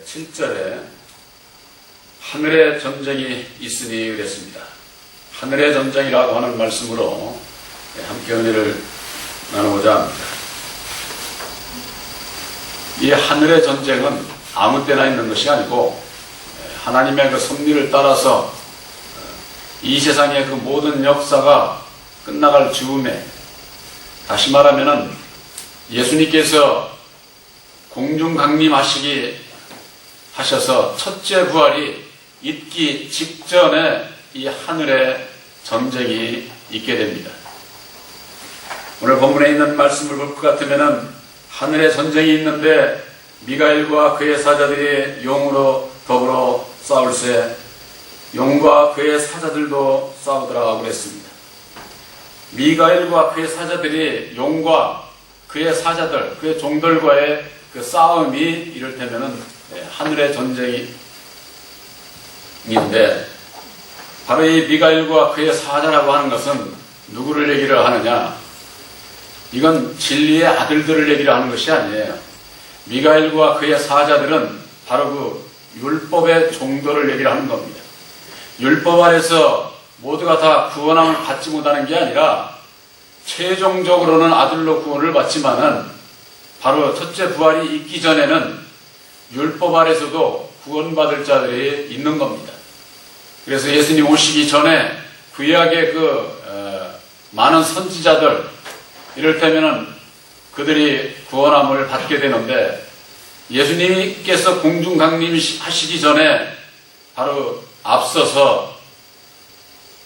7절에 하늘의 전쟁이 있으니 그랬습니다. 하늘의 전쟁이라고 하는 말씀으로 함께 은혜를 나누고자 합니다. 이 하늘의 전쟁은 아무 때나 있는 것이 아니고 하나님의 그 섭리를 따라서 이 세상의 그 모든 역사가 끝나갈 즈음에, 다시 말하면은 예수님께서 공중 강림하셔서 첫째 부활이 있기 직전에 이 하늘의 전쟁이 있게 됩니다. 오늘 본문에 있는 말씀을 볼 것 같으면은 하늘의 전쟁이 있는데 미가엘과 그의 사자들이 용으로 더불어 싸울세 용과 그의 사자들도 싸우더라 그랬습니다. 미가엘과 그의 사자들이 용과 그의 사자들, 그의 종들과의 그 싸움이 이를테면은 하늘의 전쟁인데, 바로 이 미가엘과 그의 사자라고 하는 것은 누구를 얘기를 하느냐? 이건 진리의 아들들을 얘기를 하는 것이 아니에요. 미가엘과 그의 사자들은 바로 그 율법의 종들을 얘기를 하는 겁니다. 율법 아래서 모두가 다 구원함을 받지 못하는 게 아니라 최종적으로는 아들로 구원을 받지만은 바로 첫째 부활이 있기 전에는 율법 아래서도 구원받을 자들이 있는 겁니다. 그래서 예수님 오시기 전에 구약의 많은 선지자들, 이를테면은 그들이 구원함을 받게 되는데, 예수님께서 공중 강림하시기 전에 바로 앞서서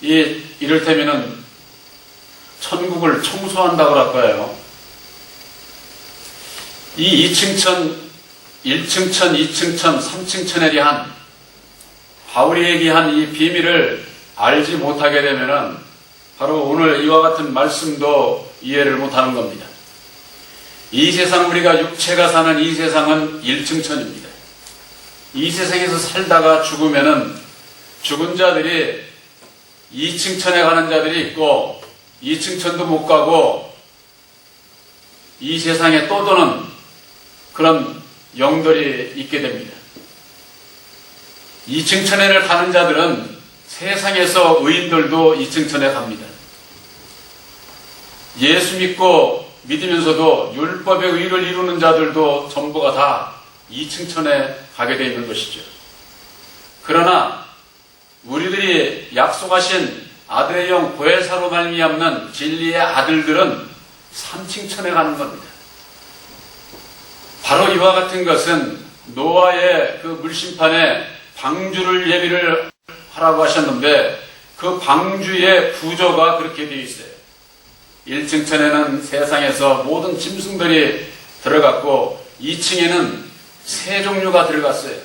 이를테면은 천국을 청소한다고 할까요? 이 2층천, 1층천, 2층천, 3층천에 대한 바울이 얘기한 이 비밀을 알지 못하게 되면은 바로 오늘 이와 같은 말씀도 이해를 못하는 겁니다. 이 세상, 우리가 육체가 사는 이 세상은 1층천입니다. 이 세상에서 살다가 죽으면은 죽은 자들이 2층천에 가는 자들이 있고 2층천도 못 가고 이 세상에 떠도는 그런 영들이 있게 됩니다. 2층천에 가는 자들은 세상에서 의인들도 2층천에 갑니다. 예수 믿고 믿으면서도 율법의 의를 이루는 자들도 전부가 다 2층천에 가게 되어 있는 것이죠. 그러나 우리들이 약속하신 아들의 영 보혜사로 말미암는 진리의 아들들은 3층천에 가는 겁니다. 바로 이와 같은 것은 노아의 그 물심판에 방주를 예비를 하라고 하셨는데, 그 방주의 구조가 그렇게 되어 있어요. 1층천에는 세상에서 모든 짐승들이 들어갔고 2층에는 새 종류가 들어갔어요.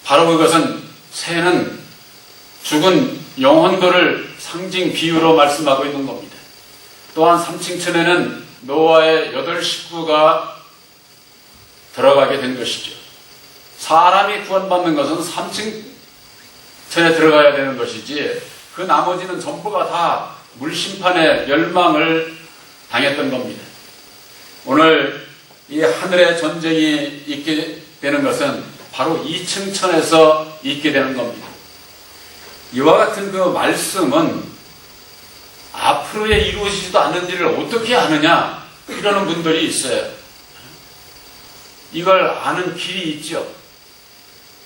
바로 그것은 새는 죽은 영혼들을 상징 비유로 말씀하고 있는 겁니다. 또한 3층천에는 노아의 8 식구가 들어가게 된 것이죠. 사람이 구원받는 것은 3층천에 들어가야 되는 것이지, 그 나머지는 전부가 다 물심판의 멸망을 당했던 겁니다. 오늘 이 하늘의 전쟁이 있게 되는 것은 바로 2층천에서 있게 되는 겁니다. 이와 같은 그 말씀은 앞으로에 이루어지지도 않는 일을 어떻게 아느냐, 이러는 분들이 있어요. 이걸 아는 길이 있죠.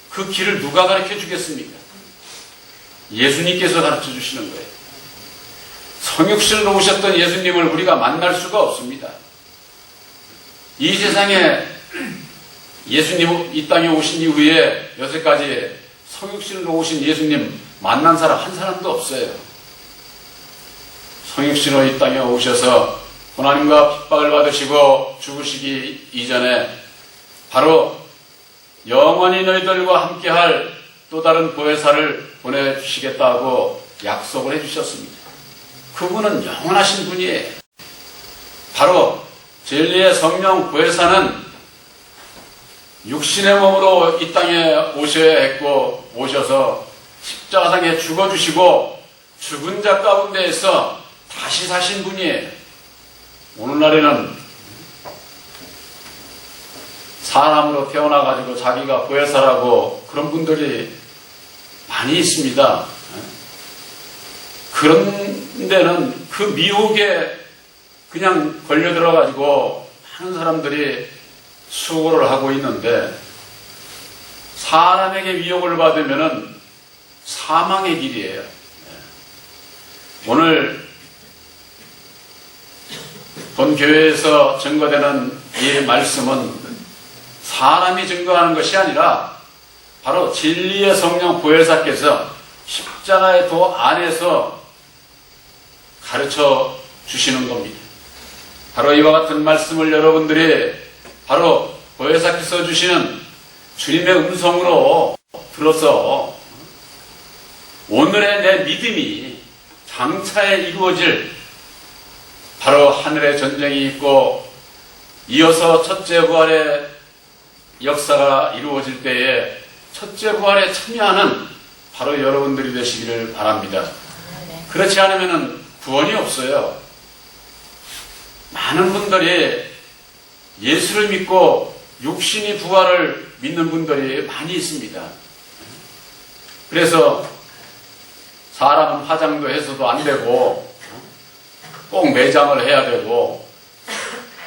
그 길을 누가 가르쳐 주겠습니까? 예수님께서 가르쳐 주시는 거예요. 성육신으로 오셨던 예수님을 우리가 만날 수가 없습니다. 이 세상에 예수님 이 땅에 오신 이후에 여태까지 성육신으로 오신 예수님 만난 사람 한 사람도 없어요. 성육신으로 이 땅에 오셔서 고난과 핍박을 받으시고 죽으시기 이전에 바로 영원히 너희들과 함께할 또 다른 보혜사를 보내주시겠다고 약속을 해주셨습니다. 그분은 영원하신 분이에요. 바로 진리의 성령 보혜사는 육신의 몸으로 이 땅에 오셔야 했고, 오셔서 십자가상에 죽어주시고 죽은 자 가운데에서 다시 사신 분이에요. 오늘날에는 사람으로 태어나가지고 자기가 보혜사라고 그런 분들이 많이 있습니다. 그런 데는 그 미혹에 그냥 걸려들어가지고 많은 사람들이 수고를 하고 있는데, 사람에게 미혹을 받으면은 사망의 길이에요. 오늘 본 교회에서 증거되는 이 말씀은 사람이 증거하는 것이 아니라 바로 진리의 성령 보혜사께서 십자가의 도 안에서 가르쳐 주시는 겁니다. 바로 이와 같은 말씀을 여러분들이 바로 보혜사께서 주시는 주님의 음성으로 들어서 오늘의 내 믿음이 장차에 이루어질 바로 하늘의 전쟁이 있고 이어서 첫째 부활의 역사가 이루어질 때에 첫째 부활에 참여하는 바로 여러분들이 되시기를 바랍니다. 그렇지 않으면 구원이 없어요. 많은 분들이 예수를 믿고 육신이 부활을 믿는 분들이 많이 있습니다. 그래서 사람은 화장도 해서도 안 되고 꼭 매장을 해야 되고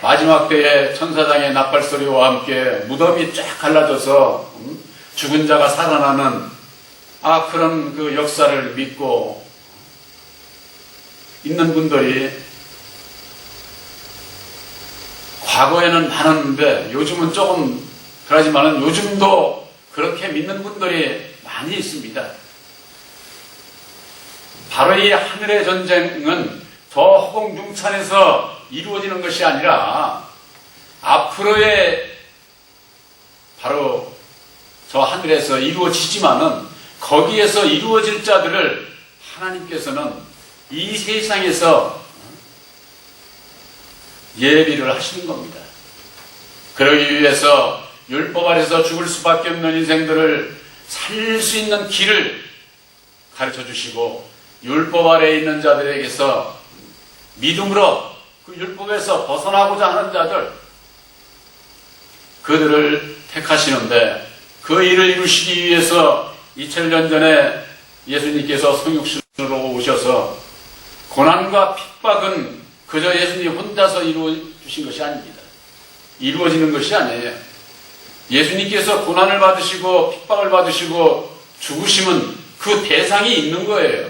마지막 때에 천사장의 나팔소리와 함께 무덤이 쫙 갈라져서 죽은 자가 살아나는 그런 그 역사를 믿고 있는 분들이 과거에는 많았는데 요즘은 조금 그러지만은 요즘도 그렇게 믿는 분들이 많이 있습니다. 바로 이 하늘의 전쟁은 저 허공중찬에서 이루어지는 것이 아니라 앞으로의 바로 저 하늘에서 이루어지지만은 거기에서 이루어질 자들을 하나님께서는 이 세상에서 예비를 하시는 겁니다. 그러기 위해서 율법 아래서 죽을 수밖에 없는 인생들을 살릴 수 있는 길을 가르쳐 주시고 율법 아래에 있는 자들에게서 믿음으로 그 율법에서 벗어나고자 하는 자들, 그들을 택하시는데 그 일을 이루시기 위해서 2000년 전에 예수님께서 성육신으로 오셔서 고난과 핍박은 그저 예수님 혼자서 이루어 주신 것이 아닙니다. 이루어지는 것이 아니에요. 예수님께서 고난을 받으시고 핍박을 받으시고 죽으심은 그 대상이 있는 거예요.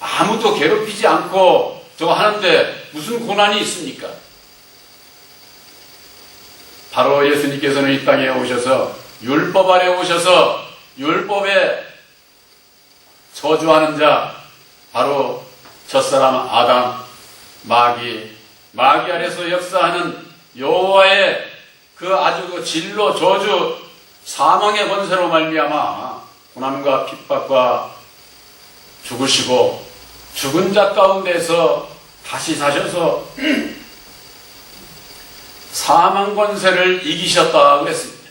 아무도 괴롭히지 않고 저거 하는데 무슨 고난이 있습니까? 바로 예수님께서는 이 땅에 오셔서 율법 아래 오셔서 율법에 저주하는 자, 바로 첫사람 아담, 마귀 아래서 역사하는 여호와의 그 아주 그 진로, 저주, 사망의 권세로 말미암아 고난과 핍박과 죽으시고 죽은 자 가운데서 다시 사셔서 사망 권세를 이기셨다 그랬습니다.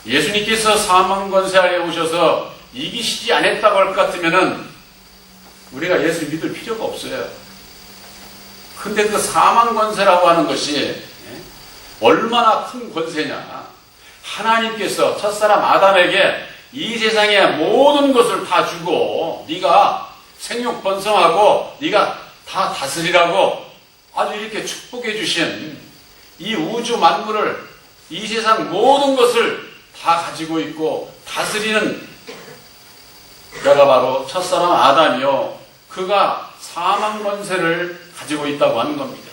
예수님께서 사망 권세 아래 오셔서 이기시지 않았다고 할 것 같으면은 우리가 예수 믿을 필요가 없어요. 근데 그 사망 권세라고 하는 것이 얼마나 큰 권세냐. 하나님께서 첫사람 아담에게 이 세상의 모든 것을 다 주고 네가 생육 번성하고 네가 다 다스리라고 아주 이렇게 축복해 주신 이 우주 만물을, 이 세상 모든 것을 다 가지고 있고 다스리는 그가 바로 첫사람 아담이요, 그가 사망 권세를 가지고 있다고 하는 겁니다.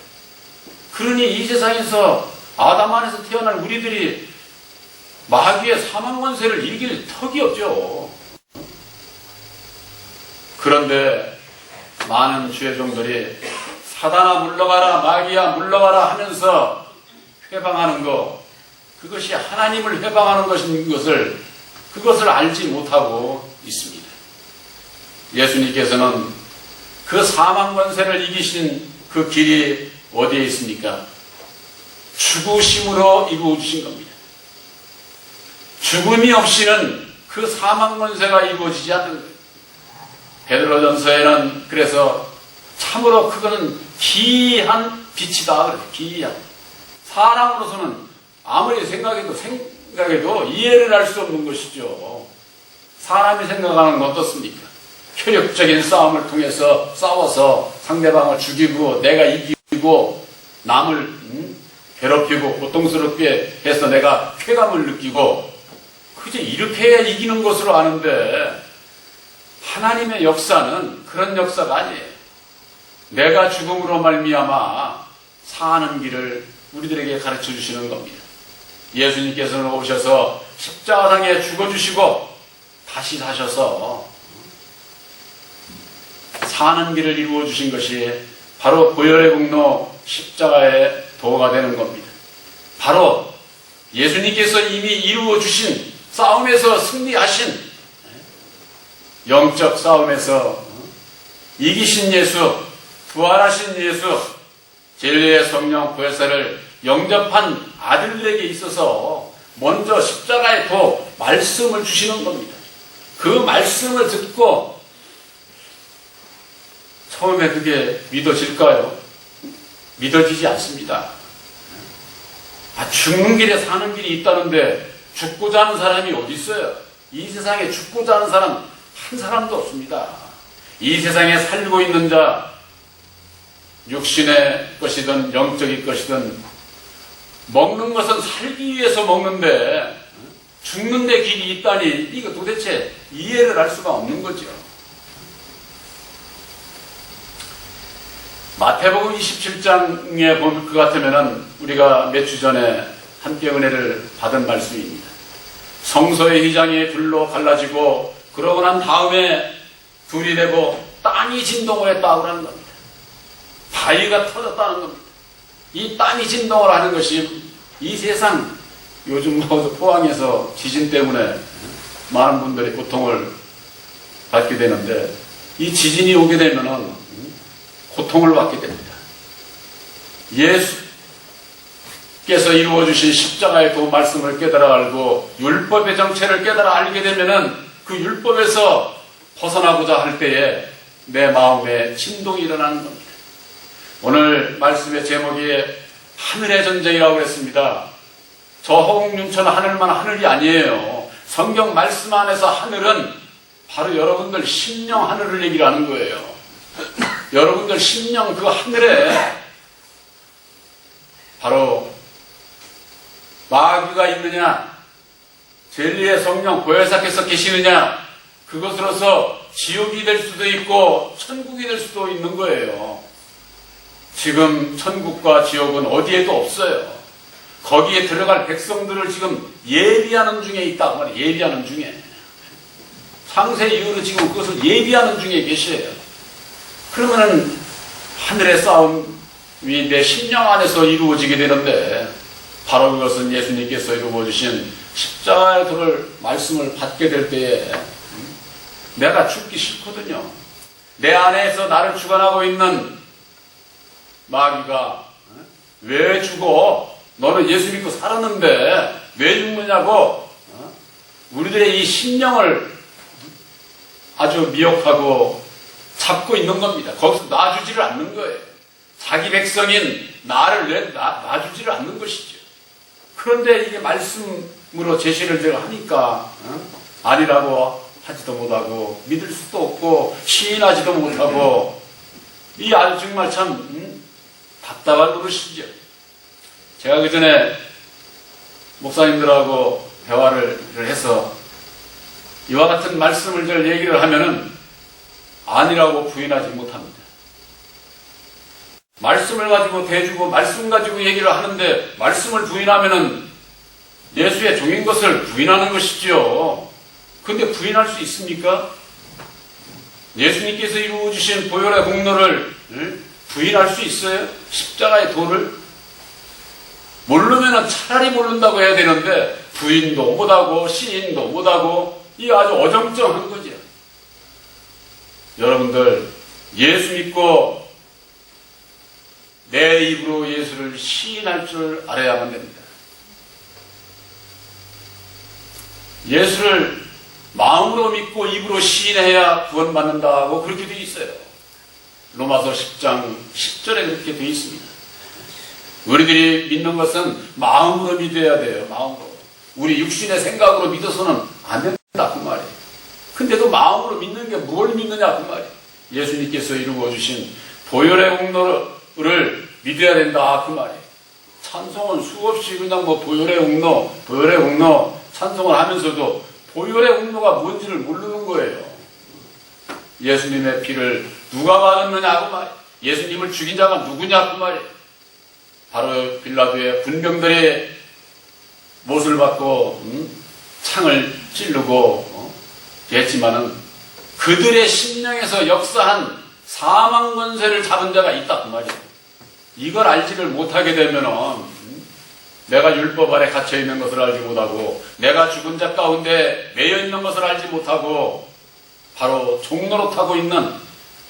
그러니 이 세상에서 아담 안에서 태어난 우리들이 마귀의 사망 권세를 이길 턱이 없죠. 그런데 많은 주의 종들이 사단아 물러가라, 마귀야 물러가라 하면서 회방하는 것, 그것이 하나님을 회방하는 것인 것을, 그것을 알지 못하고 있습니다. 예수님께서는 그 사망 권세를 이기신 그 길이 어디에 있습니까? 죽으심으로 이루어 주신 겁니다. 죽음이 없이는 그 사망 권세가 이루어지지 않는 거예요. 베드로전서에는 그래서 참으로 그거는 기이한 빛이다. 기이한. 사람으로서는 아무리 생각해도 이해를 할 수 없는 것이죠. 사람이 생각하는 건 어떻습니까? 효력적인 싸움을 통해서 싸워서 상대방을 죽이고 내가 이기고 남을 괴롭히고 고통스럽게 해서 내가 쾌감을 느끼고 그저 이렇게 해야 이기는 것으로 아는데 하나님의 역사는 그런 역사가 아니에요. 내가 죽음으로 말미암아 사는 길을 우리들에게 가르쳐 주시는 겁니다. 예수님께서는 오셔서 십자가상에 죽어주시고 다시 사셔서 사는 길을 이루어 주신 것이 바로 보혈의 공로 십자가의 도가 되는 겁니다. 바로 예수님께서 이미 이루어 주신 싸움에서 승리하신 영적 싸움에서 이기신 예수, 부활하신 예수, 진리의 성령 보혜사를 영접한 아들들에게 있어서 먼저 십자가의 도 말씀을 주시는 겁니다. 그 말씀을 듣고 처음에 그게 믿어질까요? 믿어지지 않습니다. 죽는 길에 사는 길이 있다는데 죽고자 하는 사람이 어디 있어요? 이 세상에 죽고자 하는 사람 한 사람도 없습니다. 이 세상에 살고 있는 자, 육신의 것이든 영적인 것이든 먹는 것은 살기 위해서 먹는데 죽는 데 길이 있다니 이거 도대체 이해를 할 수가 없는 거죠. 마태복음 27장에 볼 것 같으면 우리가 몇 주 전에 함께 은혜를 받은 말씀입니다. 성소의 휘장이 불로 갈라지고 그러고 난 다음에 둘이 되고 땅이 진동을 했다고 하는 겁니다. 바위가 터졌다는 겁니다. 이 땅이 진동을 하는 것이 이 세상 요즘 포항에서 지진 때문에 많은 분들이 고통을 받게 되는데 이 지진이 오게 되면은 고통을 받게 됩니다. 예수께서 이루어주신 십자가의 도 말씀을 깨달아 알고 율법의 정체를 깨달아 알게 되면은 그 율법에서 벗어나고자 할 때에 내 마음에 진동이 일어나는 겁니다. 오늘 말씀의 제목이 하늘의 전쟁이라고 했습니다. 저 허공윤천 하늘만 하늘이 아니에요. 성경 말씀 안에서 하늘은 바로 여러분들 심령 하늘을 얘기하는 거예요. 여러분들 심령 그 하늘에 바로 마귀가 있느냐, 진리의 성령 보혜사께서 계시느냐, 그것으로서 지옥이 될 수도 있고 천국이 될 수도 있는 거예요. 지금 천국과 지옥은 어디에도 없어요. 거기에 들어갈 백성들을 지금 예비하는 중에 있다고 말해요. 예비하는 중에. 창세 이후로 지금 그것을 예비하는 중에 계셔요. 그러면은 하늘의 싸움이 내 심령 안에서 이루어지게 되는데 바로 그것은 예수님께서 이루어주신 십자가의 도를 말씀을 받게 될 때에 내가 죽기 싫거든요. 내 안에서 나를 주관하고 있는 마귀가 왜 죽어? 너는 예수 믿고 살았는데 왜 죽느냐고 우리들의 이 심령을 아주 미혹하고 잡고 있는 겁니다. 거기서 놔주지를 않는 거예요. 자기 백성인 나를 놔주지를 않는 것이죠. 그런데 이게 말씀으로 제시를 제가 하니까 아니라고 하지도 못하고 믿을 수도 없고 시인하지도 못하고 이 아주 정말 참 답답한 노릇이죠. 제가 그 전에 목사님들하고 대화를 해서 이와 같은 말씀을 늘 얘기를 하면은 아니라고 부인하지 못합니다. 말씀을 가지고 대주고 말씀 가지고 얘기를 하는데 말씀을 부인하면은 예수의 종인 것을 부인하는 것이지요. 근데 부인할 수 있습니까? 예수님께서 이루어주신 보혈의 공로를 부인할 수 있어요? 십자가의 도를? 모르면 차라리 모른다고 해야 되는데 부인도 못하고 시인도 못하고 이 아주 어정쩡한 거죠. 여러분들 예수 믿고 내 입으로 예수를 시인할 줄 알아야만 됩니다. 예수를 마음으로 믿고 입으로 시인해야 구원받는다고 그렇게 되어 있어요. 로마서 10장 10절에 그렇게 되어 있습니다. 우리들이 믿는 것은 마음으로 믿어야 돼요. 마음으로. 우리 육신의 생각으로 믿어서는 안 된다 그 말이에요. 근데도 마음으로 믿는 게 뭘 믿느냐 그 말이에요. 예수님께서 이루어 주신 보혈의 공로를 믿어야 된다 그 말이에요. 찬송은 수없이 그냥 뭐 보혈의 공로 찬송을 하면서도 보혈의 공로가 뭔지를 모르는 거예요. 예수님의 피를 누가 받았느냐 그 말이에요. 예수님을 죽인 자가 누구냐 그 말이에요. 바로 빌라도의 군병들의 못을 받고 창을 찌르고 했지만은 그들의 심령에서 역사한 사망 권세를 잡은 자가 있다 그 말이에요. 이걸 알지를 못하게 되면은 내가 율법 아래 갇혀 있는 것을 알지 못하고 내가 죽은 자 가운데 매여 있는 것을 알지 못하고 바로 종노릇하고 있는,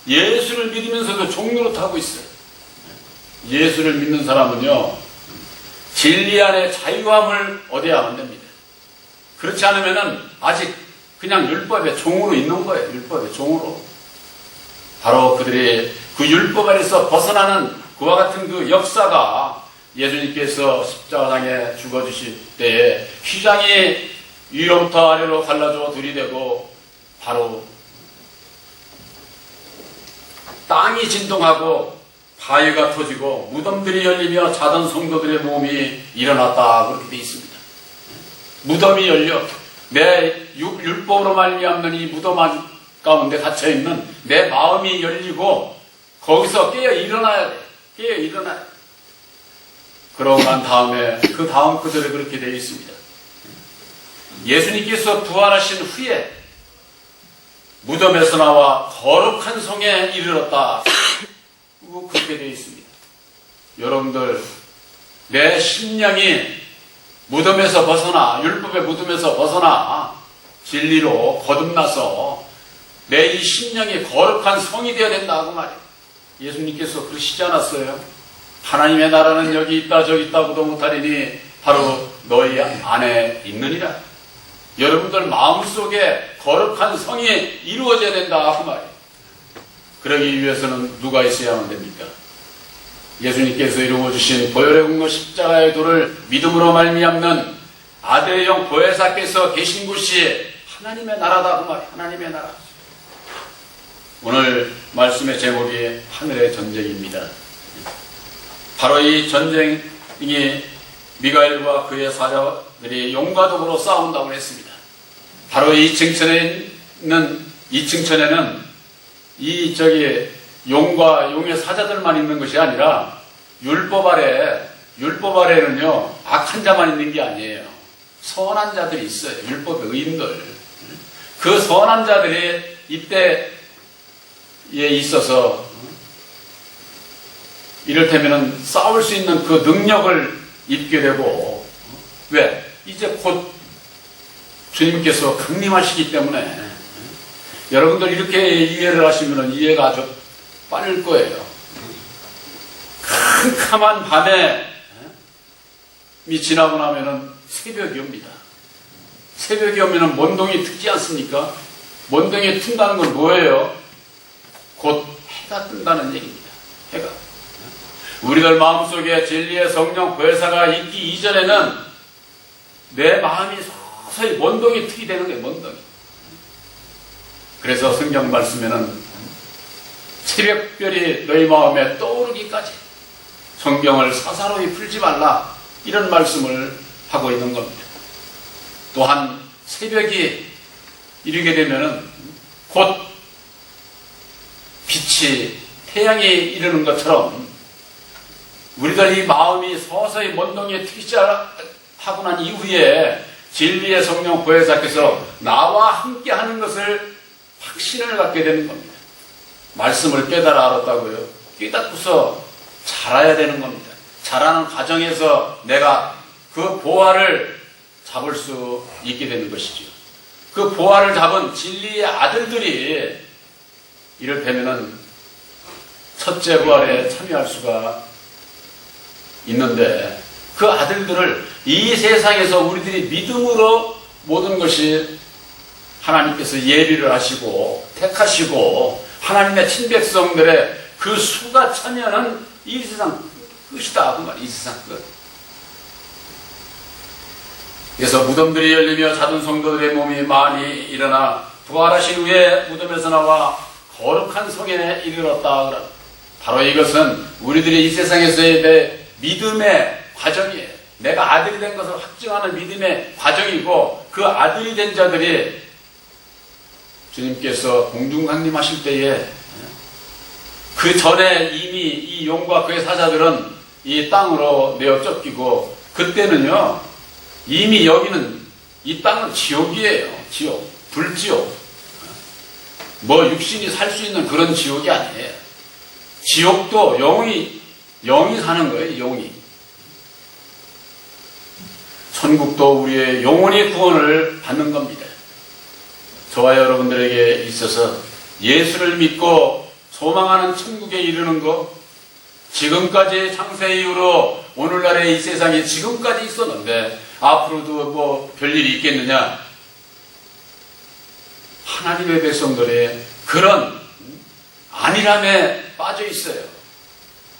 예수를 믿으면서도 종노릇하고 있어요. 예수를 믿는 사람은요 진리 안에 자유함을 얻어야만 됩니다. 그렇지 않으면은 아직 그냥 율법의 종으로 있는 거예요. 율법의 종으로. 바로 그들이 그 율법 안에서 벗어나는 그와 같은 그 역사가 예수님께서 십자가상에 죽어주실 때에 휘장이 위로부터 아래로 갈라져 둘이 되고 바로 땅이 진동하고 바위가 터지고 무덤들이 열리며 자던 성도들의 몸이 일어났다 그렇게 되어 있습니다. 무덤이 열려 내 율법으로 말미암는 이 무덤 가운데 갇혀있는 내 마음이 열리고 거기서 깨어 일어나야 돼. 깨어 일어나야 돼. 그러고 난 다음에 그 다음 구절에 그렇게 되어 있습니다. 예수님께서 부활하신 후에 무덤에서 나와 거룩한 성에 이르렀다. 그렇게 되어 있습니다. 여러분들 내 심령이 무덤에서 벗어나, 율법의 무덤에서 벗어나 진리로 거듭나서 내 이 심령이 거룩한 성이 되어야 된다고 말이에요. 예수님께서 그러시지 않았어요? 하나님의 나라는 여기 있다 저기 있다고도 못하리니 바로 너희 안에 있느니라. 여러분들 마음속에 거룩한 성이 이루어져야 된다 그 말이에요. 그러기 위해서는 누가 있어야만 됩니까? 예수님께서 이루어주신 보혈의 공로 십자가의 도를 믿음으로 말미암는 아들의 영 보혜사께서 계신 곳이 하나님의 나라다 그 말이에요. 하나님의 나라. 오늘 말씀의 제목이 하늘의 전쟁입니다. 바로 이 전쟁이 미가엘과 그의 사자들이 용과 독으로 싸운다고 했습니다. 바로 이 층천에는 용과 용의 사자들만 있는 것이 아니라 율법 아래는요 악한 자만 있는 게 아니에요. 선한 자들이 있어요. 율법의 의인들. 그 선한 자들이 이때에 있어서 이를테면 싸울 수 있는 그 능력을 입게 되고, 왜? 이제 곧 주님께서 강림하시기 때문에 여러분들 이렇게 이해를 하시면 이해가 아주 빠를 거예요. 캄캄한 밤에 지나고 나면은 새벽이 옵니다. 새벽이 오면은 먼동이 트지 않습니까? 먼동이 튼다는 건 뭐예요? 곧 해가 뜬다는 얘기입니다. 해가. 우리들 마음속에 진리의 성령 보혜사가 있기 이전에는 내 마음이 서서히 먼동이 트게 되는 거예요. 먼동이. 그래서 성경 말씀에는 새벽별이 너희 마음에 떠오르기까지 성경을 사사로이 풀지 말라 이런 말씀을 하고 있는 겁니다. 또한 새벽이 이르게 되면은 곧 빛이 태양이 이르는 것처럼 우리들 이 마음이 서서히 먼동이에 트이지 하고 난 이후에 진리의 성령 보혜사께서 나와 함께 하는 것을 확신을 갖게 되는 겁니다. 말씀을 깨달아 알았다고요. 깨닫고서 자라야 되는 겁니다. 자라는 과정에서 내가 그 보화를 잡을 수 있게 되는 것이죠. 그 보화를 잡은 진리의 아들들이 이를테면은 첫째 부활에 참여할 수가 있는데 그 아들들을 이 세상에서 우리들이 믿음으로 모든 것이 하나님께서 예비를 하시고 택하시고 하나님의 친백성들의 그 수가 차면은 이 세상 끝이다. 그 말, 이 세상 끝. 그래서 무덤들이 열리며 자둔 성도들의 몸이 많이 일어나 부활하신 후에 무덤에서 나와 거룩한 성에 이르렀다. 바로 이것은 우리들이 이 세상에서의 내 믿음의 과정이에요. 내가 아들이 된 것을 확증하는 믿음의 과정이고, 그 아들이 된 자들이 주님께서 공중강림하실 때에 그 전에 이미 이 용과 그의 사자들은 이 땅으로 내어 쫓기고, 그때는요 이미 여기는 이 땅은 지옥이에요. 지옥, 불지옥. 뭐 육신이 살 수 있는 그런 지옥이 아니에요. 지옥도 영이 사는 거예요. 영이. 천국도 우리의 영혼의 구원을 받는 겁니다. 저와 여러분들에게 있어서 예수를 믿고 소망하는 천국에 이르는 것, 지금까지 창세 이후로 오늘날의 이 세상에 지금까지 있었는데 앞으로도 뭐 별일이 있겠느냐? 하나님의 백성들의 그런 안일함에 빠져 있어요.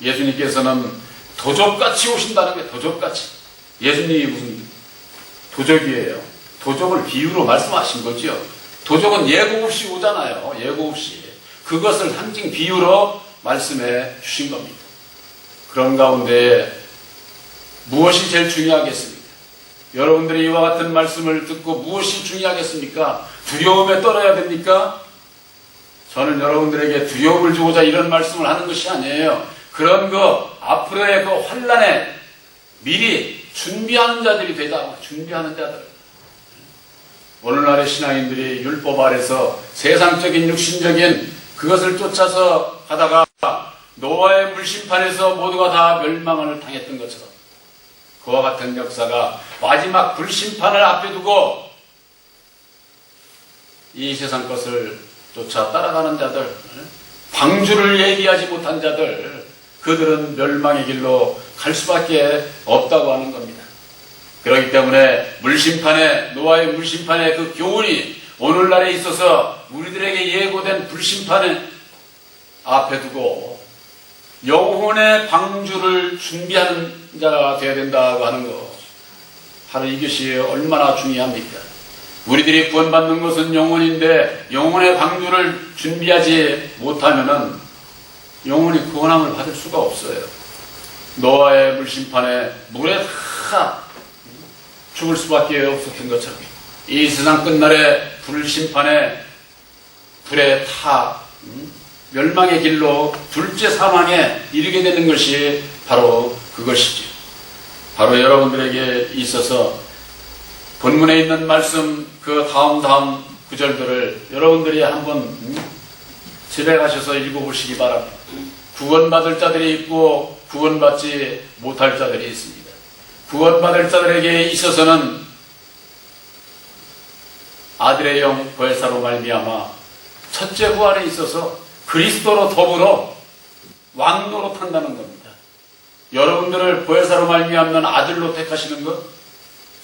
예수님께서는 도적같이 오신다는 거예요. 도적같이. 예수님이 무슨 도적이에요? 도적을 비유로 말씀하신 거죠. 도적은 예고 없이 오잖아요. 예고 없이. 그것을 상징 비유로 말씀해 주신 겁니다. 그런 가운데 무엇이 제일 중요하겠습니까? 여러분들이 이와 같은 말씀을 듣고 무엇이 중요하겠습니까? 두려움에 떨어야 됩니까? 저는 여러분들에게 두려움을 주고자 이런 말씀을 하는 것이 아니에요. 그런 거 앞으로의 그 환난에 미리 준비하는 자들이 되자. 준비하는 자들. 오늘날의 신앙인들이 율법 아래서 세상적인 육신적인 그것을 쫓아서 가다가 노아의 불심판에서 모두가 다 멸망을 당했던 것처럼, 그와 같은 역사가 마지막 불심판을 앞에 두고 이 세상 것을 쫓아 따라가는 자들, 방주를 예비하지 못한 자들, 그들은 멸망의 길로 갈 수밖에 없다고 하는 겁니다. 그렇기 때문에 노아의 물심판의 그 교훈이 오늘날에 있어서 우리들에게 예고된 불심판을 앞에 두고 영혼의 방주를 준비하는 자가 되어야 된다고 하는 것, 바로 이것이 얼마나 중요합니까? 우리들이 구원받는 것은 영혼인데 영혼의 방주를 준비하지 못하면은 영혼이 구원함을 받을 수가 없어요. 노아의 물심판에 물에 다 죽을 수밖에 없었던 것처럼 이 세상 끝날에 불심판에 불에 타 멸망의 길로 둘째 사망에 이르게 되는 것이 바로 그것이죠. 바로 여러분들에게 있어서 본문에 있는 말씀 그 다음 구절들을 여러분들이 한번 집에 가셔서 읽어보시기 바랍니다. 구원받을 자들이 있고 구원받지 못할 자들이 있습니다. 구원받을 자들에게 있어서는 아들의 영 보혜사로 말미암아 첫째 부활에 있어서 그리스도로 더불어 왕노로 탄다는 겁니다. 여러분들을 보혜사로 말미암는 아들로 택하시는 것,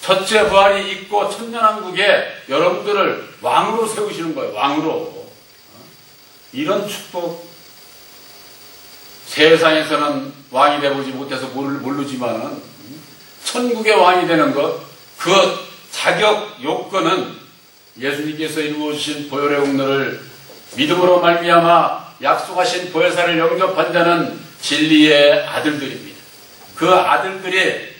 첫째 부활이 있고 천년왕국에 여러분들을 왕으로 세우시는 거예요. 왕으로. 이런 축복, 세상에서는 왕이 되보지 못해서 모르지만은 천국의 왕이 되는 것, 그 자격 요건은 예수님께서 이루어주신 보혈의 공로를 믿음으로 말미암아 약속하신 보혜사를 영접한 자는 진리의 아들들입니다. 그 아들들이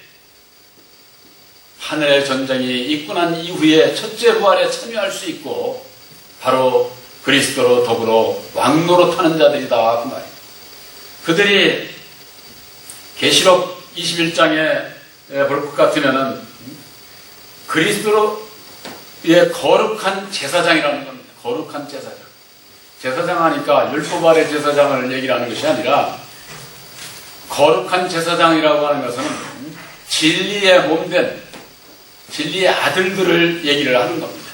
하늘의 전쟁이 있고 난 이후에 첫째 부활에 참여할 수 있고 바로 그리스도로 더불어 왕노로 타는 자들이다 그 말이에요. 그들이 계시록 21장에 볼 것 같으면은 그리스도의 거룩한 제사장이라는 겁니다. 거룩한 제사장. 제사장 하니까 율법 아래 제사장을 얘기를 하는 것이 아니라 거룩한 제사장이라고 하는 것은 진리의 몸된 진리의 아들들을 얘기를 하는 겁니다.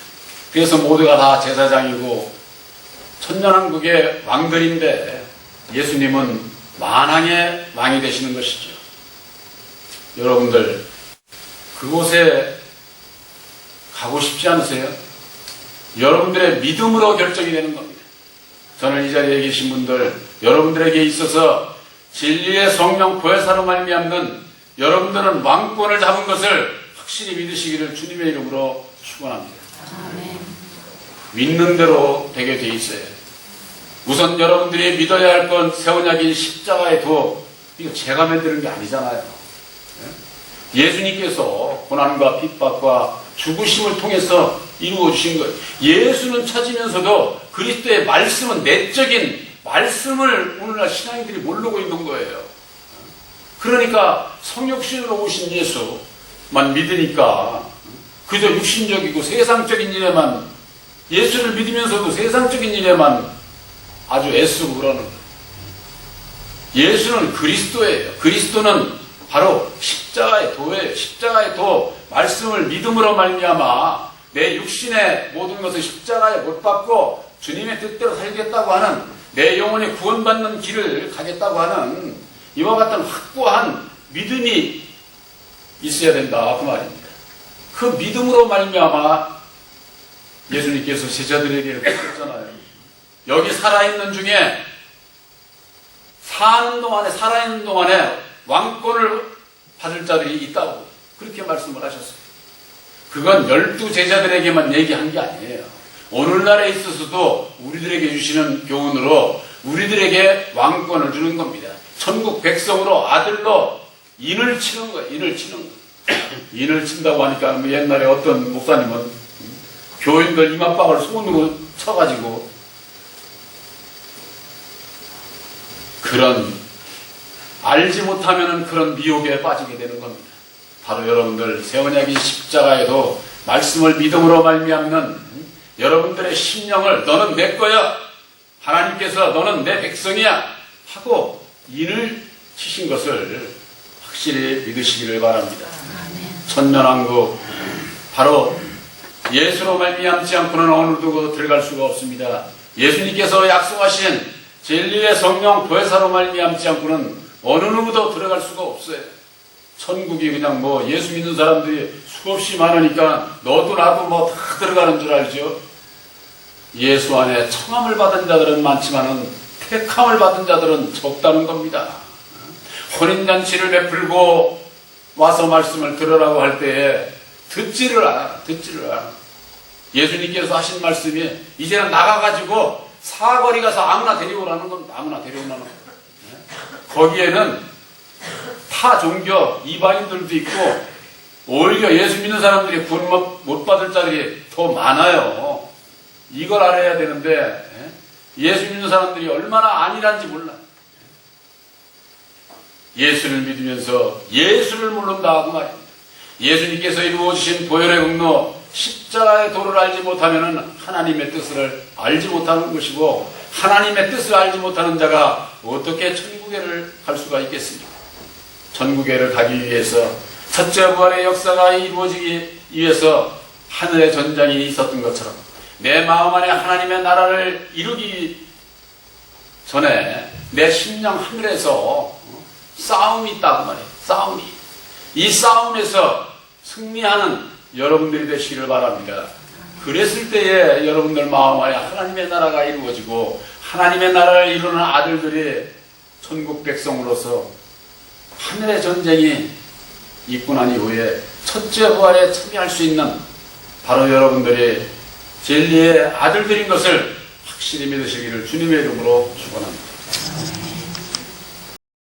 그래서 모두가 다 제사장이고 천년왕국의 왕들인데 예수님은 만왕의 왕이 되시는 것이죠. 여러분들 그곳에 가고 싶지 않으세요? 여러분들의 믿음으로 결정이 되는 겁니다. 저는 이 자리에 계신 분들, 여러분들에게 있어서 진리의 성령 보혜사로 말미암는 여러분들은 왕권을 잡은 것을 확실히 믿으시기를 주님의 이름으로 축원합니다. 믿는 대로 되게 돼 있어요. 우선 여러분들이 믿어야 할 건 새 언약인 십자가의 도. 이거 제가 만드는 게 아니잖아요. 예수님께서 고난과 핍박과 죽으심을 통해서 이루어 주신 거예요. 예수는 찾으면서도 그리스도의 말씀은 내적인 말씀을 오늘날 신앙인들이 모르고 있는 거예요. 그러니까 성육신으로 오신 예수만 믿으니까 그저 육신적이고 세상적인 일에만, 예수를 믿으면서도 세상적인 일에만 아주 애쓰고 그러는 거예요. 예수는 그리스도예요. 그리스도는 바로 십자가의 도예요. 십자가의 도, 말씀을 믿음으로 말미암아 내 육신의 모든 것을 십자가에 못 박고 주님의 뜻대로 살겠다고 하는, 내 영혼이 구원받는 길을 가겠다고 하는 이와 같은 확고한 믿음이 있어야 된다, 그 말입니다. 그 믿음으로 말미암아 예수님께서 제자들에게 이렇게 했잖아요. 여기 살아있는 중에 살아있는 동안에 왕권을 받을 자들이 있다고 그렇게 말씀을 하셨어요. 그건 12제자들에게만 얘기한 게 아니에요. 오늘날에 있어서도 우리들에게 주시는 교훈으로 우리들에게 왕권을 주는 겁니다. 천국 백성으로, 아들로 인을 치는 거예요. 인을 치는 거예요. 인을 친다고 하니까 뭐 옛날에 어떤 목사님은 교인들 이마박을 손으로 쳐가지고 그런, 알지 못하면 그런 미혹에 빠지게 되는 겁니다. 바로 여러분들 새 언약인 십자가에도 말씀을 믿음으로 말미암는 여러분들의 심령을 너는 내 거야, 하나님께서 너는 내 백성이야 하고 인을 치신 것을 확실히 믿으시기를 바랍니다. 천년왕국, 바로 예수로 말미암지 않고는 어느 누구도 들어갈 수가 없습니다. 예수님께서 약속하신 진리의 성령 보혜사로 말미암지 않고는 어느 누구도 들어갈 수가 없어요. 천국이 그냥 뭐 예수 믿는 사람들이 수없이 많으니까 너도 나도 뭐 다 들어가는 줄 알죠. 예수 안에 청함을 받은 자들은 많지만은 택함을 받은 자들은 적다는 겁니다. 혼인잔치를 베풀고 와서 말씀을 들으라고 할 때에 듣지를 않아. 예수님께서 하신 말씀이 이제는 나가가지고 사거리 가서 아무나 데려오라는 겁니다. 아무나 데려오라는 겁니다. 거기에는 타 종교 이방인들도 있고 오히려 예수 믿는 사람들이 구원 못 받을 자들이 더 많아요. 이걸 알아야 되는데 예수 믿는 사람들이 얼마나 안일한지 몰라. 예수를 믿으면서 예수를 모른다 그 말입니다. 예수님께서 이루어주신 보혈의 공로, 십자가의 도를 알지 못하면 하나님의 뜻을 알지 못하는 것이고, 하나님의 뜻을 알지 못하는 자가 어떻게 천국에를 갈 수가 있겠습니까? 천국에를 가기 위해서 첫째 부활의 역사가 이루어지기 위해서 하늘의 전쟁이 있었던 것처럼 내 마음 안에 하나님의 나라를 이루기 전에 내 심령 하늘에서 싸움이 있다고 말이에요. 싸움이. 이 싸움에서 승리하는 여러분들이 되시기를 바랍니다. 그랬을 때에 여러분들 마음 안에 하나님의 나라가 이루어지고 하나님의 나라를 이루는 아들들이 천국 백성으로서 하늘의 전쟁이 있고 난 이후에 첫째 부활에 참여할 수 있는 바로 여러분들이 진리의 아들들인 것을 확실히 믿으시기를 주님의 이름으로 축원합니다.